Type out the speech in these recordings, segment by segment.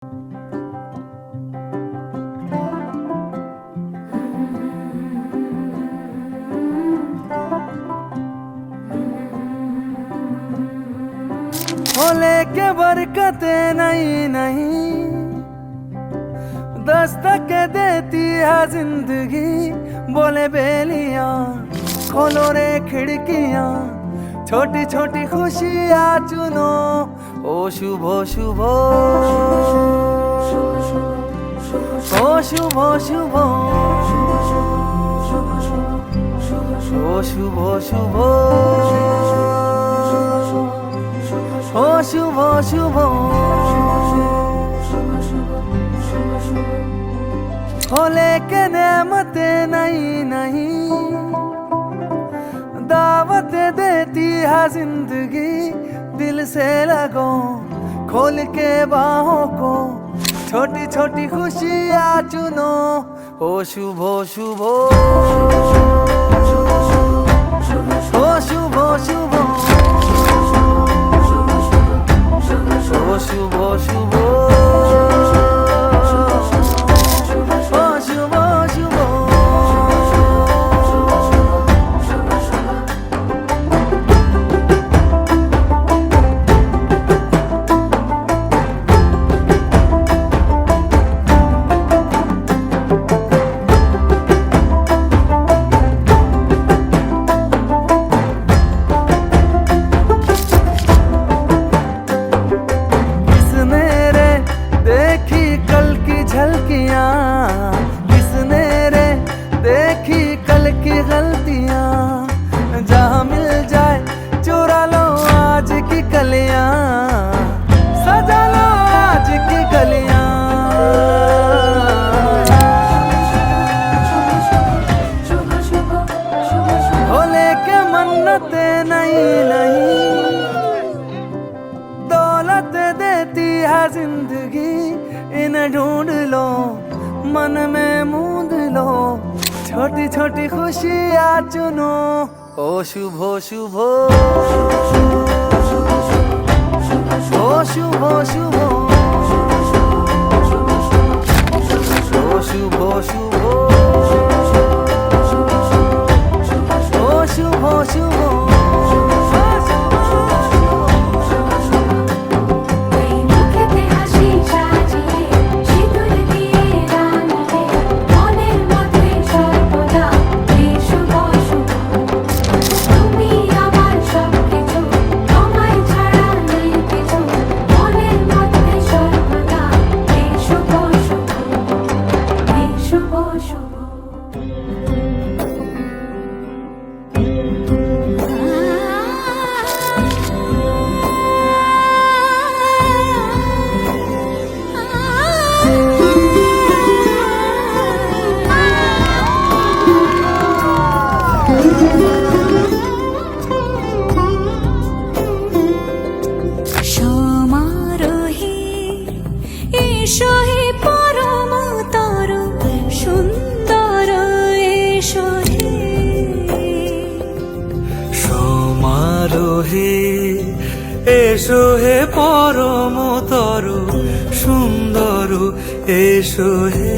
लेके बरकतें नहीं नहीं दस्तक देती है जिंदगी। बोले बेलियां खोलो रे खिड़कियां, छोटी छोटी खुशियां चुनो। ओ शुभो शुभो, ओ शुभो शुभो, ओ शुभो शुभो, ओ शुभो शुभो। हो लेके नेमतें नहीं नहीं दावत देती है जिंदगी। दिल से लगो खोल के बाहों को, छोटी छोटी खुशियां चुनो। ओ शुभो शुभो, ओ शुभो शुभो, ओ शुभो शुभो, ओ शुभो शुभो। किसने रे देखी कल की गलतियां। जहाँ मिल जाए चुरा लो आज की कलियां, सजा लो आज की गलियां। हो लेके मन्नते नहीं नहीं दौलत देती है जिंदगी। इन्हें ढूंढ लो मन में मूंद लो, छोटी छोटी खुशियां चुनो। ओ शुभो शुभो, ओ शुभो शुभो, ओ शुभो शुभो, ओ शुभो शुभो। এসো হে পরম তরু সুন্দর, এসো হে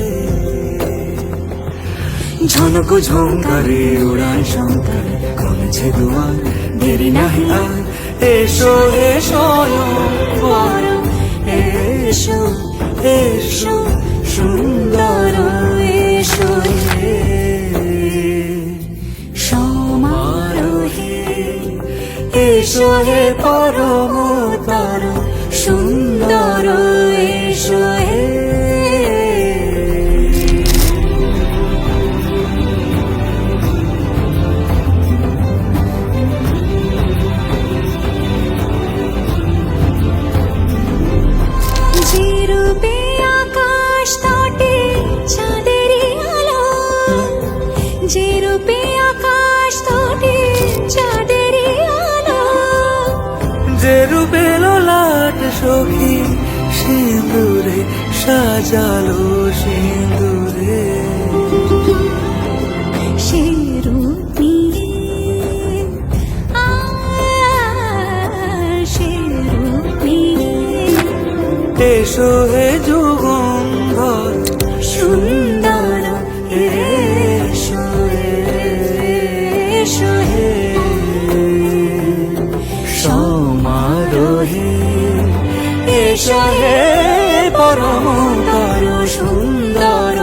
ঝনক ঝঙ্কারে উড়ায় শঙ্কর। কমেছে দুয়ার দেরি নাহি আর, এসো হে স্বয়ং পরম। এসো এসো সুন্দর, এসো হে সমারোহে। এসো হে পরম তরু সুন্দর, এসো হে। যে রূপে আকাশ তটে চাঁদেরই আলো, যে রূপে আকাশ তটে চাঁদেরই আলো, যে রূপে লোলাট সখী সিঁদুরে সাজালো সিঁদুরে। সে রূপ নিয়ে সে রূপ নিয়ে এসো হে যুগন্ধর সুন্দর এসো এসো হে সমারোহে এসো হে পরম তর সুন্দর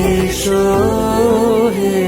এসো হে